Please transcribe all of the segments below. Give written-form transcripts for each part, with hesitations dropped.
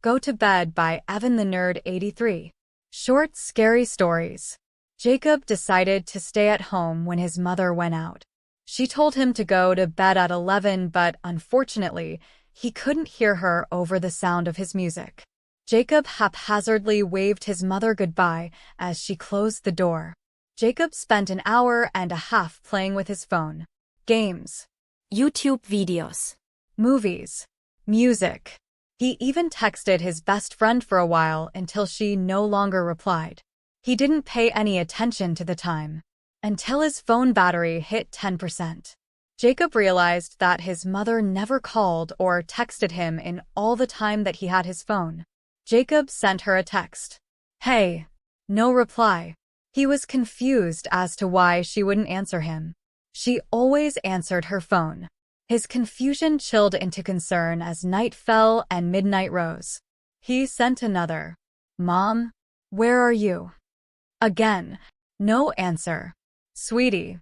Go to Bed by Evan the Nerd 83. Short, scary stories. Jacob decided to stay at home when his mother went out. She told him to go to bed at 11, but unfortunately, he couldn't hear her over the sound of his music. Jacob haphazardly waved his mother goodbye as she closed the door. Jacob spent an hour and a half playing with his phone. Games, YouTube videos, movies, music. He even texted his best friend for a while until she no longer replied. He didn't pay any attention to the time until his phone battery hit 10%. Jacob realized that his mother never called or texted him in all the time that he had his phone. Jacob sent her a text. "Hey." No reply. He was confused as to why she wouldn't answer him. She always answered her phone. His confusion chilled into concern as night fell and midnight rose. He sent another. "Mom, where are you?" Again, no answer. "Sweetie."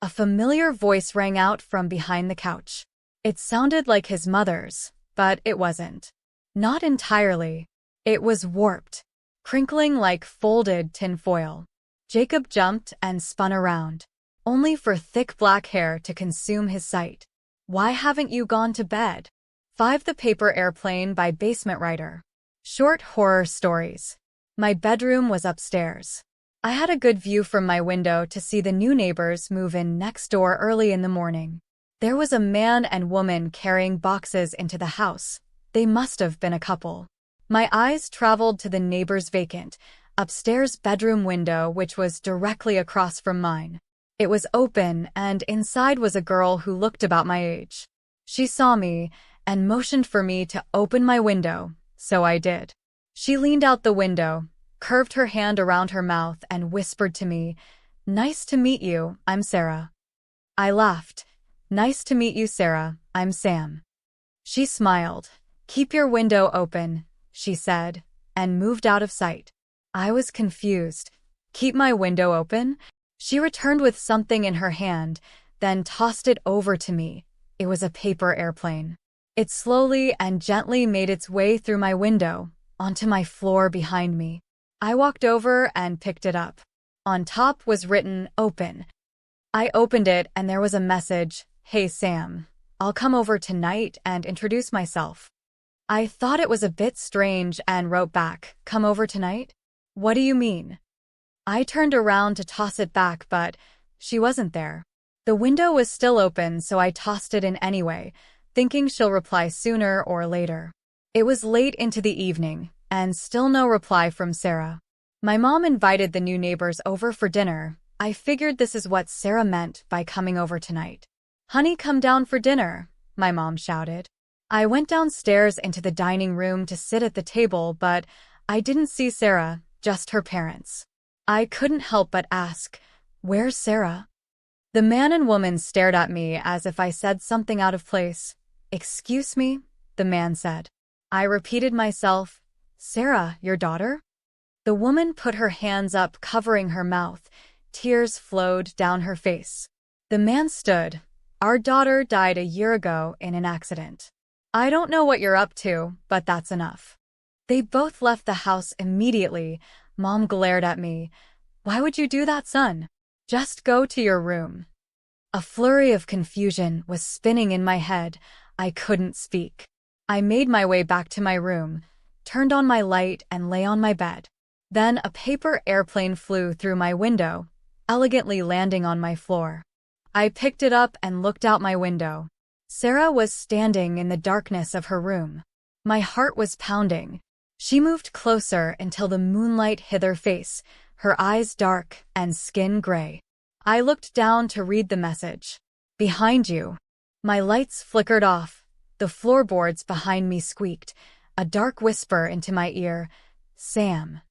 A familiar voice rang out from behind the couch. It sounded like his mother's, but it wasn't. Not entirely. It was warped, crinkling like folded tinfoil. Jacob jumped and spun around, only for thick black hair to consume his sight. "Why haven't you gone to bed?" 5. The Paper Airplane by Basement Writer. Short horror stories. My bedroom was upstairs. I had a good view from my window to see the new neighbors move in next door early in the morning. There was a man and woman carrying boxes into the house. They must have been a couple. My eyes traveled to the neighbor's vacant, upstairs bedroom window, which was directly across from mine. It was open, and inside was a girl who looked about my age. She saw me and motioned for me to open my window, so I did. She leaned out the window, curved her hand around her mouth, and whispered to me, "Nice to meet you, I'm Sarah." I laughed. "Nice to meet you, Sarah, I'm Sam." She smiled. "Keep your window open," she said, and moved out of sight. I was confused. "Keep my window open?" She returned with something in her hand, then tossed it over to me. It was a paper airplane. It slowly and gently made its way through my window, onto my floor behind me. I walked over and picked it up. On top was written, "Open." I opened it and there was a message, "Hey Sam, I'll come over tonight and introduce myself." I thought it was a bit strange and wrote back, "Come over tonight? What do you mean?" I turned around to toss it back, but she wasn't there. The window was still open, so I tossed it in anyway, thinking she'll reply sooner or later. It was late into the evening, and still no reply from Sarah. My mom invited the new neighbors over for dinner. I figured this is what Sarah meant by coming over tonight. "Honey, come down for dinner," my mom shouted. I went downstairs into the dining room to sit at the table, but I didn't see Sarah, just her parents. I couldn't help but ask, "Where's Sarah?" The man and woman stared at me as if I said something out of place. "Excuse me?" the man said. I repeated myself, "Sarah, your daughter?" The woman put her hands up, covering her mouth. Tears flowed down her face. The man stood. "Our daughter died a year ago in an accident. I don't know what you're up to, but that's enough." They both left the house immediately. Mom glared at me. "Why would you do that, son? Just go to your room." A flurry of confusion was spinning in my head. I couldn't speak. I made my way back to my room, turned on my light, and lay on my bed. Then a paper airplane flew through my window, elegantly landing on my floor. I picked it up and looked out my window. Sarah was standing in the darkness of her room. My heart was pounding. She moved closer until the moonlight hid her face, her eyes dark and skin gray. I looked down to read the message. "Behind you." My lights flickered off. The floorboards behind me squeaked. A dark whisper into my ear, "Sam."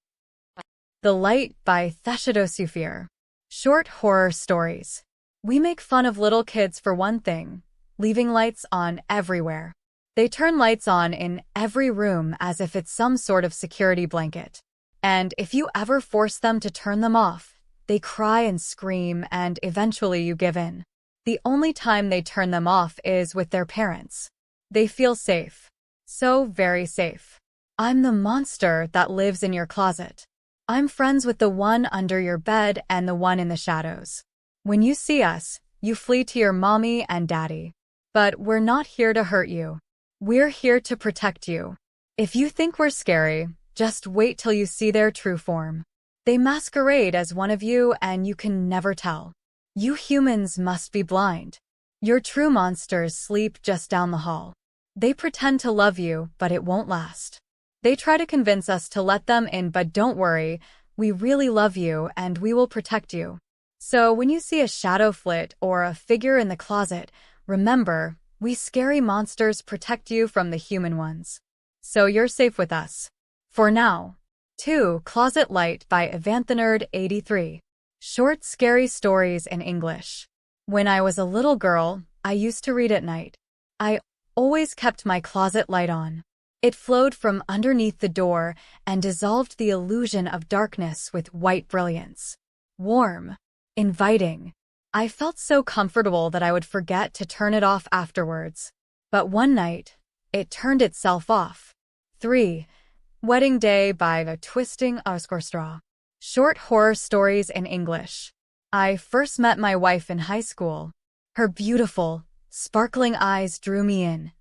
The Light by Theshadosufir. Short horror stories. We make fun of little kids for one thing, leaving lights on everywhere. They turn lights on in every room as if it's some sort of security blanket. And if you ever force them to turn them off, they cry and scream, and eventually you give in. The only time they turn them off is with their parents. They feel safe. So very safe. I'm the monster that lives in your closet. I'm friends with the one under your bed and the one in the shadows. When you see us, you flee to your mommy and daddy. But we're not here to hurt you. We're here to protect you. If you think we're scary, just wait till you see their true form. They masquerade as one of you and you can never tell. You humans must be blind. Your true monsters sleep just down the hall. They pretend to love you, but it won't last. They try to convince us to let them in, but don't worry, we really love you and we will protect you. So when you see a shadow flit or a figure in the closet, remember, we scary monsters protect you from the human ones. So you're safe with us. For now. 2. Closet Light by unthemed. Short scary stories in English. When I was a little girl, I used to read at night. I always kept my closet light on. It flowed from underneath the door and dissolved the illusion of darkness with white brilliance. Warm. Inviting. I felt so comfortable that I would forget to turn it off afterwards. But one night, it turned itself off. 3. Wedding Day by the Twisting Straw. Short horror stories in English. I first met my wife in high school. Her beautiful, sparkling eyes drew me in.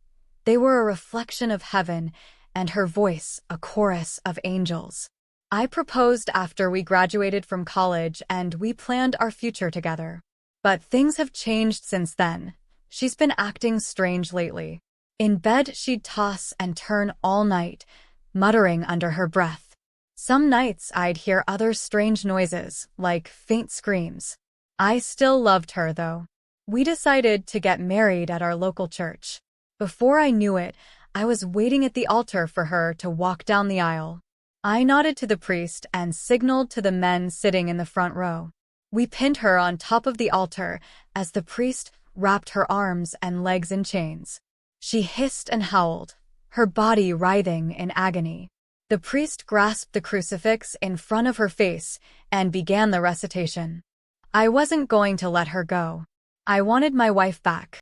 They were a reflection of heaven, and her voice a chorus of angels. I proposed after we graduated from college and we planned our future together. But things have changed since then. She's been acting strange lately. In bed, she'd toss and turn all night, muttering under her breath. Some nights I'd hear other strange noises, like faint screams. I still loved her, though. We decided to get married at our local church. Before I knew it, I was waiting at the altar for her to walk down the aisle. I nodded to the priest and signaled to the men sitting in the front row. We pinned her on top of the altar as the priest wrapped her arms and legs in chains. She hissed and howled, her body writhing in agony. The priest grasped the crucifix in front of her face and began the recitation. I wasn't going to let her go. I wanted my wife back.